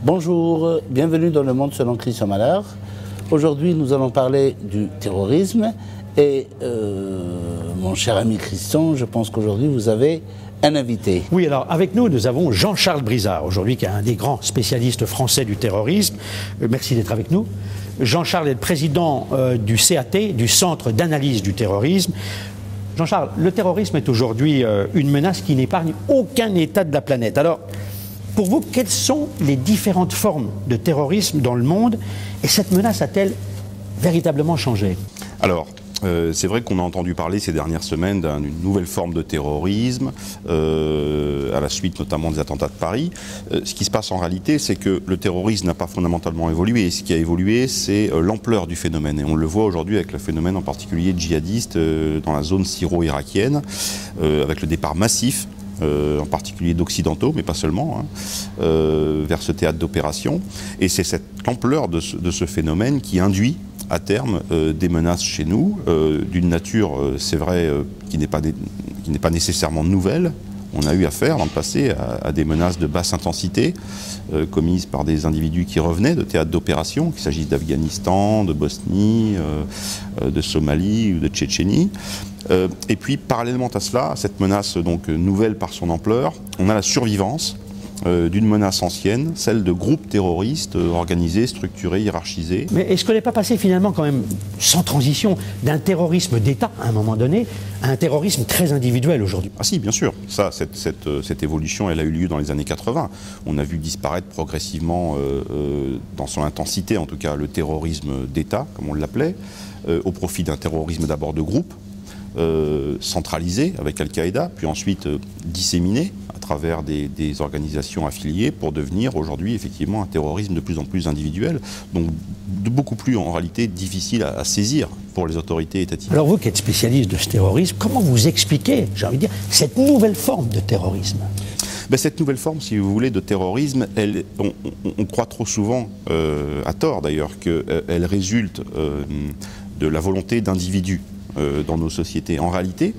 Bonjour, bienvenue dans Le Monde selon Christian Malher. Aujourd'hui, nous allons parler du terrorisme et mon cher ami Christian, je pense qu'aujourd'hui vous avez un invité. Oui, alors avec nous, nous avons Jean-Charles Brizard, aujourd'hui qui est un des grands spécialistes français du terrorisme. Merci d'être avec nous. Jean-Charles est le président du CAT, du Centre d'analyse du terrorisme. Jean-Charles, le terrorisme est aujourd'hui une menace qui n'épargne aucun État de la planète. Alors, pour vous, quelles sont les différentes formes de terrorisme dans le monde et cette menace a-t-elle véritablement changé? Alors, c'est vrai qu'on a entendu parler ces dernières semaines d'une nouvelle forme de terrorisme, à la suite notamment des attentats de Paris. Ce qui se passe en réalité, c'est que le terrorisme n'a pas fondamentalement évolué. Et ce qui a évolué, c'est l'ampleur du phénomène. Et on le voit aujourd'hui avec le phénomène en particulier djihadiste dans la zone syro-irakienne, avec le départ massif, en particulier d'occidentaux, mais pas seulement, vers ce théâtre d'opération. Et c'est cette ampleur de ce phénomène qui induit à terme des menaces chez nous, d'une nature, c'est vrai, qui n'est pas nécessairement nouvelle. On a eu affaire dans le passé à des menaces de basse intensité commises par des individus qui revenaient de théâtres d'opération, qu'il s'agisse d'Afghanistan, de Bosnie, de Somalie ou de Tchétchénie. Et puis, parallèlement à cela, à cette menace donc nouvelle par son ampleur, on a la survivance d'une menace ancienne, celle de groupes terroristes organisés, structurés, hiérarchisés. Mais est-ce qu'on n'est pas passé finalement quand même, sans transition, d'un terrorisme d'État à un moment donné, à un terrorisme très individuel aujourd'hui? Ah si, bien sûr. Ça, cette évolution, elle a eu lieu dans les années 80. On a vu disparaître progressivement, dans son intensité en tout cas, le terrorisme d'État, comme on l'appelait, au profit d'un terrorisme d'abord de groupe, centralisé avec Al-Qaïda, puis ensuite disséminé à travers des organisations affiliées pour devenir aujourd'hui effectivement un terrorisme de plus en plus individuel, donc de beaucoup plus en réalité difficile à saisir pour les autorités étatiques. Alors vous qui êtes spécialiste de ce terrorisme, comment vous expliquez, j'ai envie de dire, cette nouvelle forme de terrorisme? Ben, cette nouvelle forme, si vous voulez, de terrorisme, on croit trop souvent, à tort d'ailleurs, qu'elle résulte de la volonté d'individus dans nos sociétés. En réalité,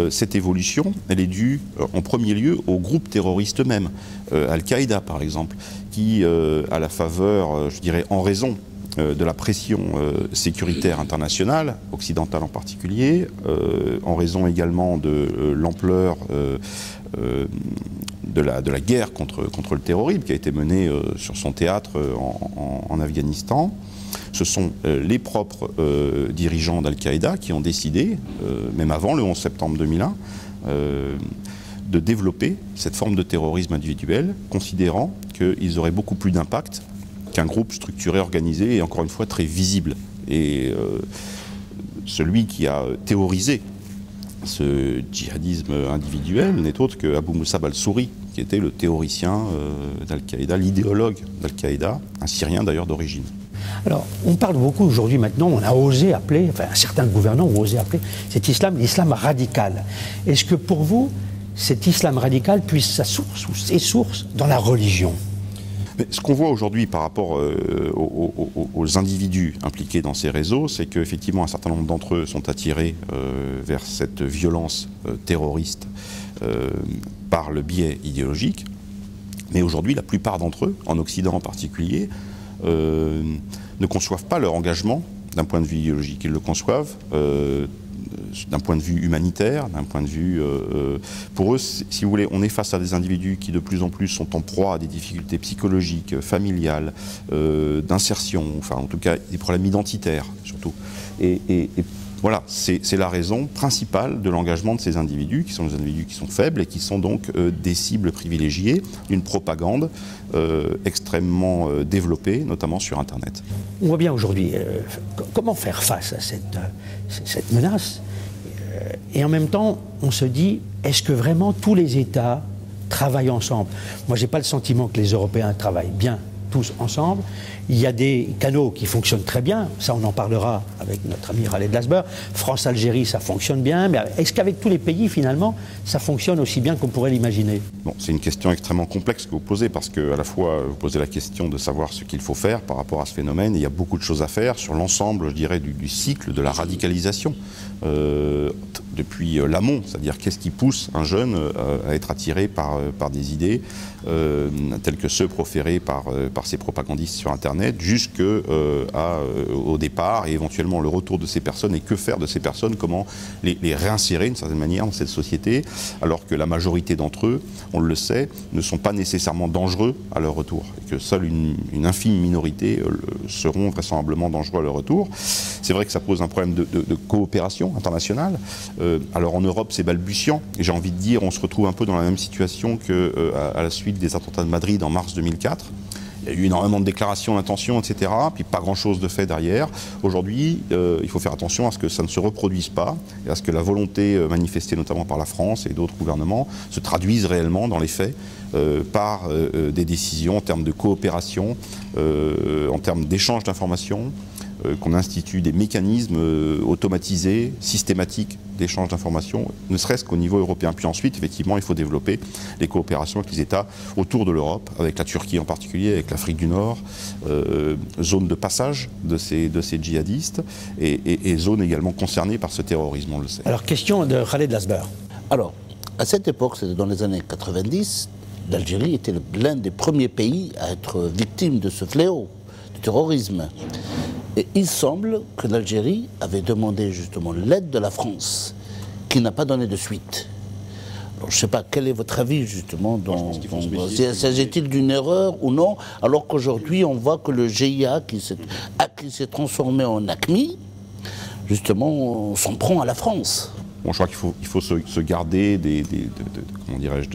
cette évolution, elle est due en premier lieu aux groupes terroristes eux-mêmes. Al-Qaïda, par exemple, qui, à la faveur, je dirais, en raison de la pression sécuritaire internationale, occidentale en particulier, en raison également de l'ampleur de la guerre contre le terrorisme qui a été menée sur son théâtre en Afghanistan. Ce sont les propres dirigeants d'Al-Qaïda qui ont décidé, même avant le 11 septembre 2001, de développer cette forme de terrorisme individuel, considérant qu'ils auraient beaucoup plus d'impact qu'un groupe structuré, organisé et encore une fois très visible. Et celui qui a théorisé ce djihadisme individuel n'est autre que Abu Musab al-Souri, qui était le théoricien d'Al-Qaïda, l'idéologue d'Al-Qaïda, un Syrien d'ailleurs d'origine. Alors, on parle beaucoup aujourd'hui maintenant, on a osé appeler, enfin certains gouvernants ont osé appeler cet islam l'islam radical. Est-ce que pour vous, cet islam radical puise sa source ou ses sources dans la religion? Mais ce qu'on voit aujourd'hui par rapport aux individus impliqués dans ces réseaux, c'est qu'effectivement un certain nombre d'entre eux sont attirés vers cette violence terroriste par le biais idéologique. Mais aujourd'hui, la plupart d'entre eux, en Occident en particulier, ne conçoivent pas leur engagement d'un point de vue idéologique. Ils le conçoivent d'un point de vue humanitaire, d'un point de vue... pour eux, si vous voulez, on est face à des individus qui de plus en plus sont en proie à des difficultés psychologiques, familiales, d'insertion, enfin en tout cas des problèmes identitaires surtout. Et voilà, c'est la raison principale de l'engagement de ces individus, qui sont des individus qui sont faibles et qui sont donc des cibles privilégiées d'une propagande extrêmement développée, notamment sur Internet. On voit bien aujourd'hui comment faire face à cette menace. Et en même temps, on se dit, est-ce que vraiment tous les États travaillent ensemble? Moi, je n'ai pas le sentiment que les Européens travaillent bien tous ensemble. Il y a des canaux qui fonctionnent très bien, ça on en parlera avec notre ami Khaled Lasber. France-Algérie, ça fonctionne bien, mais est-ce qu'avec tous les pays, finalement, ça fonctionne aussi bien qu'on pourrait l'imaginer? Bon, c'est une question extrêmement complexe que vous posez, parce qu'à la fois, vous posez la question de savoir ce qu'il faut faire par rapport à ce phénomène, et il y a beaucoup de choses à faire sur l'ensemble, je dirais, du cycle de la radicalisation, depuis l'amont, c'est-à-dire qu'est-ce qui pousse un jeune à être attiré par des idées tels que ceux proférés par ces propagandistes sur Internet, au départ et éventuellement le retour de ces personnes, et que faire de ces personnes, comment les réinsérer d'une certaine manière dans cette société, alors que la majorité d'entre eux, on le sait, ne sont pas nécessairement dangereux à leur retour, et que seule une infime minorité seront vraisemblablement dangereux à leur retour. C'est vrai que ça pose un problème de coopération internationale. Alors en Europe, c'est balbutiant, et j'ai envie de dire, on se retrouve un peu dans la même situation qu'à la suite des attentats de Madrid en mars 2004. Il y a eu énormément de déclarations d'intention, etc., puis pas grand-chose de fait derrière. Aujourd'hui, il faut faire attention à ce que ça ne se reproduise pas, et à ce que la volonté manifestée notamment par la France et d'autres gouvernements se traduise réellement dans les faits par des décisions en termes de coopération, en termes d'échange d'informations, qu'on institue des mécanismes automatisés, systématiques d'échange d'informations, ne serait-ce qu'au niveau européen. Puis ensuite, effectivement, il faut développer les coopérations avec les États autour de l'Europe, avec la Turquie en particulier, avec l'Afrique du Nord, zone de passage de ces djihadistes, et zone également concernée par ce terrorisme, on le sait. Alors, question de Khaled Lasber. Alors, à cette époque, c'était dans les années 90, l'Algérie était l'un des premiers pays à être victime de ce fléau, du terrorisme. Et il semble que l'Algérie avait demandé justement l'aide de la France, qui n'a pas donné de suite. Alors je ne sais pas, quel est votre avis justement s'agit-il d'une erreur ou non, alors qu'aujourd'hui on voit que le GIA qui s'est transformé en AQMI, justement, s'en prend à la France. Bon, je crois qu'il faut se garder comment dirais-je,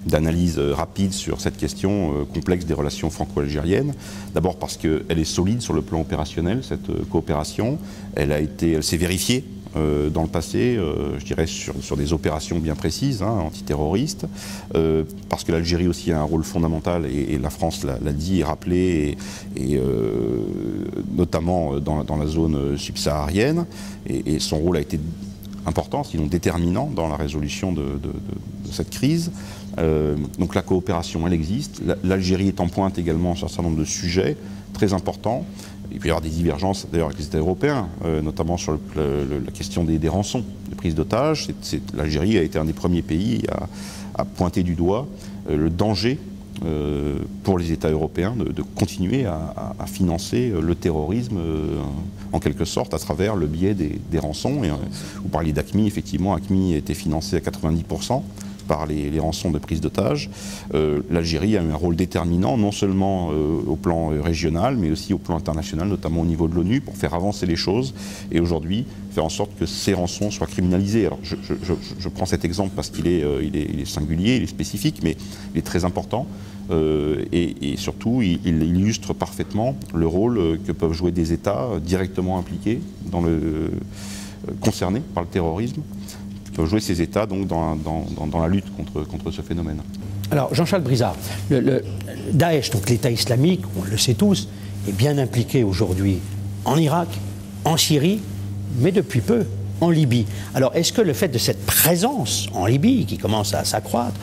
d'analyse rapide sur cette question complexe des relations franco-algériennes. D'abord parce qu'elle est solide sur le plan opérationnel, cette coopération. Elle s'est vérifiée dans le passé, je dirais, sur des opérations bien précises, antiterroristes, parce que l'Algérie aussi a un rôle fondamental, et la France l'a dit et rappelé, et notamment dans la zone subsaharienne, et son rôle a été important, sinon déterminant, dans la résolution de cette crise. Donc la coopération, elle existe. L'Algérie est en pointe également sur un certain nombre de sujets très importants. Il peut y avoir des divergences d'ailleurs avec les États européens, notamment sur la question des rançons, des prises d'otages. L'Algérie a été un des premiers pays à pointer du doigt le danger pour les États européens de continuer à financer le terrorisme en quelque sorte à travers le biais des rançons. Et, vous parliez d'AQMI, effectivement, AQMI a été financé à 90% par les rançons de prise d'otages. L'Algérie a eu un rôle déterminant, non seulement au plan régional, mais aussi au plan international, notamment au niveau de l'ONU, pour faire avancer les choses, et aujourd'hui faire en sorte que ces rançons soient criminalisées. Alors je prends cet exemple parce qu'il est singulier, il est spécifique, mais il est très important, et surtout il illustre parfaitement le rôle que peuvent jouer des États directement impliqués, concernés par le terrorisme, peuvent jouer ces États donc dans la lutte contre ce phénomène. Alors Jean-Charles Brizard, le Daesh, donc l'État islamique, on le sait tous, est bien impliqué aujourd'hui en Irak, en Syrie, mais depuis peu en Libye. Alors est-ce que le fait de cette présence en Libye, qui commence à s'accroître,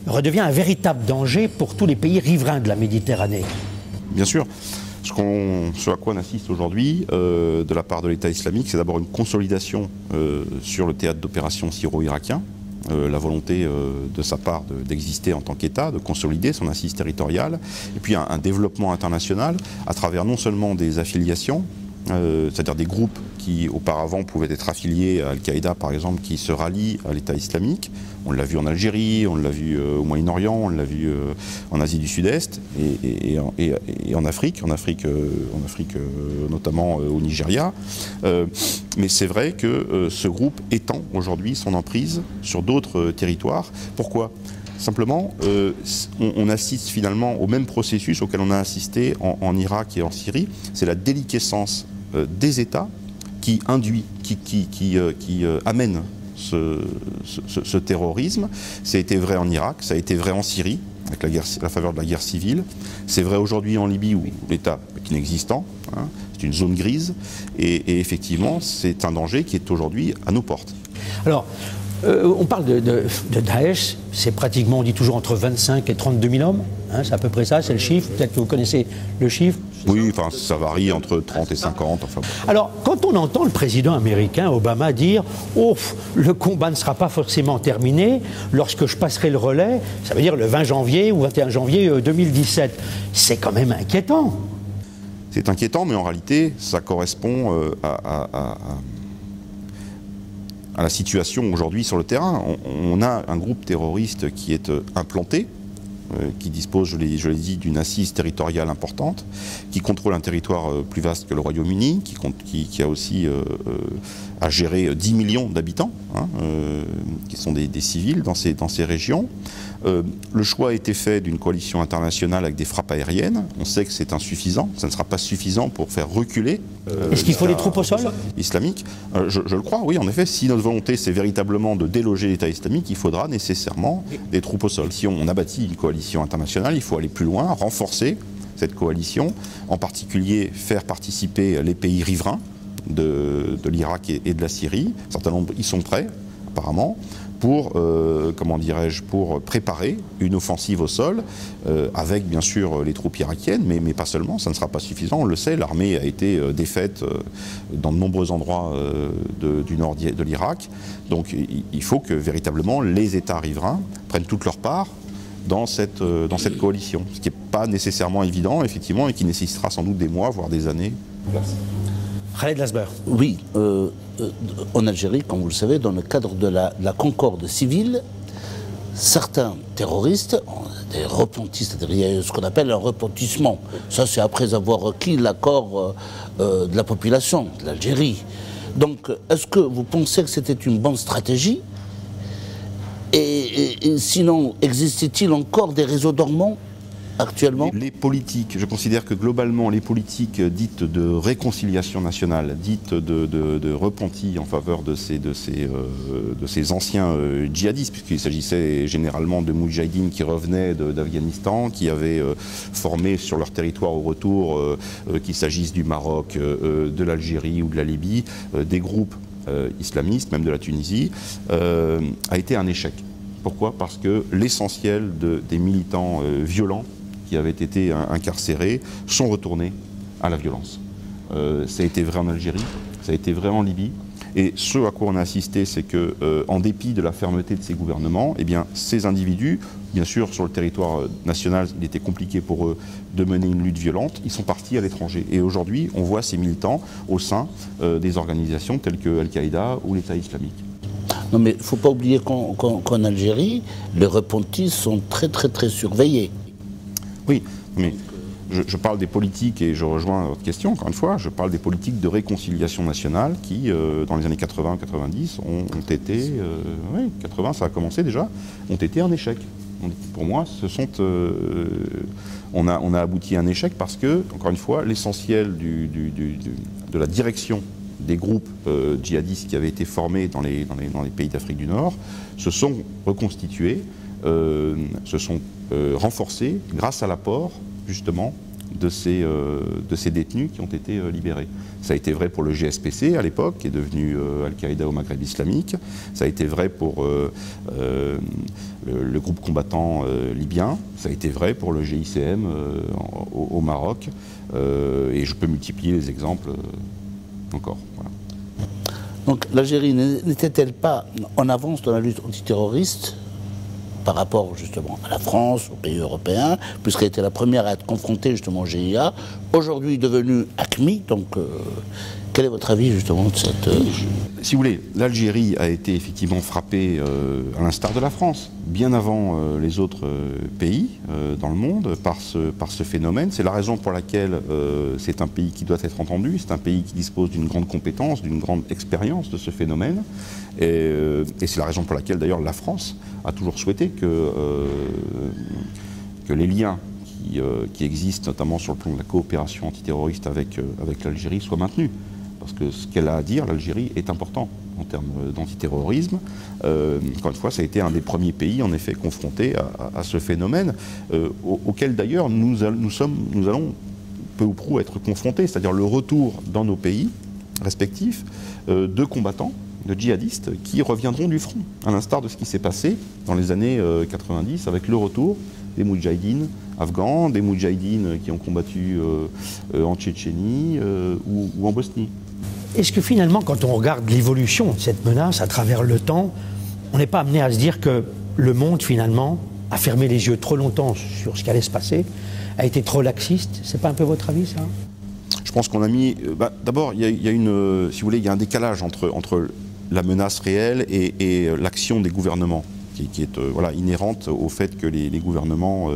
redevient un véritable danger pour tous les pays riverains de la Méditerranée? Bien sûr. Ce à quoi on assiste aujourd'hui de la part de l'État islamique, c'est d'abord une consolidation sur le théâtre d'opération syro-irakien, la volonté de sa part d'exister en tant qu'État, de consolider son assise territoriale, et puis un développement international à travers non seulement des affiliations, c'est-à-dire des groupes qui auparavant pouvaient être affiliés à Al-Qaïda par exemple, qui se rallient à l'État islamique. On l'a vu en Algérie, on l'a vu au Moyen-Orient, on l'a vu en Asie du Sud-Est et en Afrique, notamment au Nigeria. Mais c'est vrai que ce groupe étend aujourd'hui son emprise sur d'autres territoires. Pourquoi ? Simplement, on assiste finalement au même processus auquel on a assisté en Irak et en Syrie. C'est la déliquescence des États qui amène ce terrorisme. Ça a été vrai en Irak, ça a été vrai en Syrie, avec la faveur de la guerre civile. C'est vrai aujourd'hui en Libye où l'État est inexistant, hein, c'est une zone grise, et effectivement c'est un danger qui est aujourd'hui à nos portes. Alors, on parle de Daesh, c'est pratiquement, on dit toujours entre 25 et 32 000 hommes, hein, c'est à peu près ça, c'est le chiffre, peut-être que vous connaissez le chiffre. Oui, enfin, ça varie entre 30 et 50. Enfin. Alors, quand on entend le président américain, Obama, dire « Oh, le combat ne sera pas forcément terminé lorsque je passerai le relais », ça veut dire le 20 janvier ou 21 janvier 2017, c'est quand même inquiétant. C'est inquiétant, mais en réalité, ça correspond à la situation aujourd'hui sur le terrain. On a un groupe terroriste qui est implanté, qui dispose, je l'ai dit, d'une assise territoriale importante, qui contrôle un territoire plus vaste que le Royaume-Uni, qui a aussi à gérer 10 millions d'habitants, hein, qui sont des civils dans ces régions. Le choix a été fait d'une coalition internationale avec des frappes aériennes. On sait que c'est insuffisant, ça ne sera pas suffisant pour faire reculer Est-ce qu'il faut des troupes au sol islamique. Je le crois, oui, en effet. Si notre volonté, c'est véritablement de déloger l'État islamique, il faudra nécessairement des troupes au sol. Si on a bâti une coalition internationale, il faut aller plus loin, renforcer cette coalition, en particulier faire participer les pays riverains de l'Irak et de la Syrie. Un certain nombre, ils sont prêts, apparemment, pour, comment dirais-je, pour préparer une offensive au sol, avec bien sûr les troupes irakiennes, mais pas seulement, ça ne sera pas suffisant, on le sait, l'armée a été défaite dans de nombreux endroits du nord de l'Irak, donc il faut que véritablement les États riverains prennent toute leur part dans cette coalition, ce qui n'est pas nécessairement évident, effectivement, et qui nécessitera sans doute des mois, voire des années. Khaled Lasber. Oui, en Algérie, comme vous le savez, dans le cadre de la concorde civile, certains terroristes, des repentistes, il y a ce qu'on appelle un repentissement. Ça, c'est après avoir requis l'accord de la population de l'Algérie. Donc, est-ce que vous pensez que c'était une bonne stratégie ? Et sinon, existait-il encore des réseaux dormants actuellement? Les politiques, je considère que globalement les politiques dites de réconciliation nationale, dites de repenti en faveur de ces anciens djihadistes, puisqu'il s'agissait généralement de moudjahidines qui revenaient d'Afghanistan, qui avaient formé sur leur territoire au retour, qu'il s'agisse du Maroc, de l'Algérie ou de la Libye, des groupes islamistes, même de la Tunisie, a été un échec. Pourquoi? Parce que l'essentiel des militants violents qui avaient été incarcérés sont retournés à la violence. Ça a été vrai en Algérie, ça a été vrai en Libye, et ce à quoi on a assisté, c'est que, en dépit de la fermeté de ces gouvernements, eh bien, ces individus, bien sûr, sur le territoire national, il était compliqué pour eux de mener une lutte violente, ils sont partis à l'étranger. Et aujourd'hui, on voit ces militants au sein des organisations telles que Al-Qaïda ou l'État islamique. Non, mais il ne faut pas oublier qu'en Algérie, les repentis sont très surveillés. Oui, mais je parle des politiques, et je rejoins votre question, encore une fois, je parle des politiques de réconciliation nationale qui, dans les années 80-90, ont été, oui, 80 ça a commencé déjà, ont été un échec. Pour moi, on a abouti à un échec parce que, encore une fois, l'essentiel de la direction des groupes djihadistes qui avaient été formés dans les pays d'Afrique du Nord se sont reconstitués, se sont renforcés grâce à l'apport, justement, de ces détenus qui ont été libérés. Ça a été vrai pour le GSPC à l'époque, qui est devenu Al-Qaïda au Maghreb islamique. Ça a été vrai pour le groupe combattant libyen. Ça a été vrai pour le GICM au Maroc. Et je peux multiplier les exemples encore. Voilà. Donc l'Algérie n'était-elle pas en avance dans la lutte antiterroriste par rapport justement à la France, aux pays européens, puisqu'elle était la première à être confrontée justement au GIA, aujourd'hui devenue AQMI, donc quel est votre avis justement de cette... Si vous voulez, l'Algérie a été effectivement frappée, à l'instar de la France, bien avant les autres pays dans le monde, par ce phénomène. C'est la raison pour laquelle c'est un pays qui doit être entendu, c'est un pays qui dispose d'une grande compétence, d'une grande expérience de ce phénomène, et c'est la raison pour laquelle d'ailleurs la France a toujours souhaité que les liens qui existent, notamment sur le plan de la coopération antiterroriste avec l'Algérie, soient maintenus. Parce que ce qu'elle a à dire, l'Algérie, est important. en termes d'antiterrorisme. Encore une fois, ça a été un des premiers pays, en effet, confrontés à ce phénomène, auquel d'ailleurs nous allons peu ou prou être confrontés, c'est-à-dire le retour dans nos pays respectifs de combattants, de djihadistes qui reviendront du front, à l'instar de ce qui s'est passé dans les années 90 avec le retour des moudjahidines afghans, des moudjahidines qui ont combattu en Tchétchénie ou en Bosnie. Est-ce que finalement, quand on regarde l'évolution de cette menace à travers le temps, on n'est pas amené à se dire que le monde finalement a fermé les yeux trop longtemps sur ce qui allait se passer, a été trop laxiste? C'est pas un peu votre avis, ça? Je pense qu'on a mis... d'abord, il y a une, si vous voulez, il y a un décalage entre la menace réelle et l'action des gouvernements, qui est voilà, inhérente au fait que les gouvernements,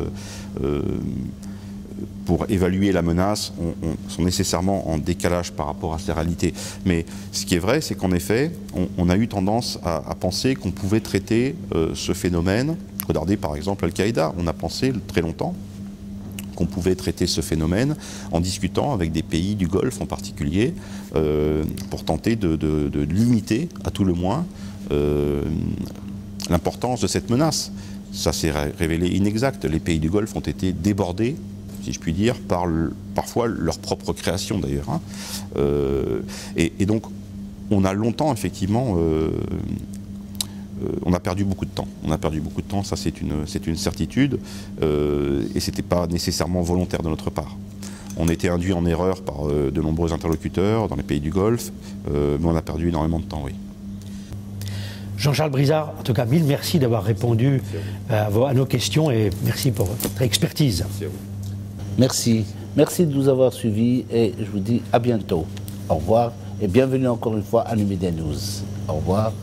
pour évaluer la menace, sont nécessairement en décalage par rapport à ces réalités. Mais ce qui est vrai, c'est qu'en effet, on a eu tendance à penser qu'on pouvait traiter ce phénomène. Regardez par exemple Al-Qaïda, on a pensé très longtemps qu'on pouvait traiter ce phénomène en discutant avec des pays du Golfe en particulier, pour tenter de limiter, à tout le moins, l'importance de cette menace. Ça s'est révélé inexact. Les pays du Golfe ont été débordés, si je puis dire, par parfois leur propre création d'ailleurs. Hein. Et donc, on a longtemps, effectivement, on a perdu beaucoup de temps. On a perdu beaucoup de temps, ça c'est une certitude, et ce n'était pas nécessairement volontaire de notre part. On était induit en erreur par de nombreux interlocuteurs dans les pays du Golfe, mais on a perdu énormément de temps, oui. Jean-Charles Brizard, en tout cas, mille merci d'avoir répondu à nos questions et merci pour votre expertise. Merci à vous. Merci. Merci de nous avoir suivis et je vous dis à bientôt. Au revoir et bienvenue encore une fois à Numidia News. Au revoir.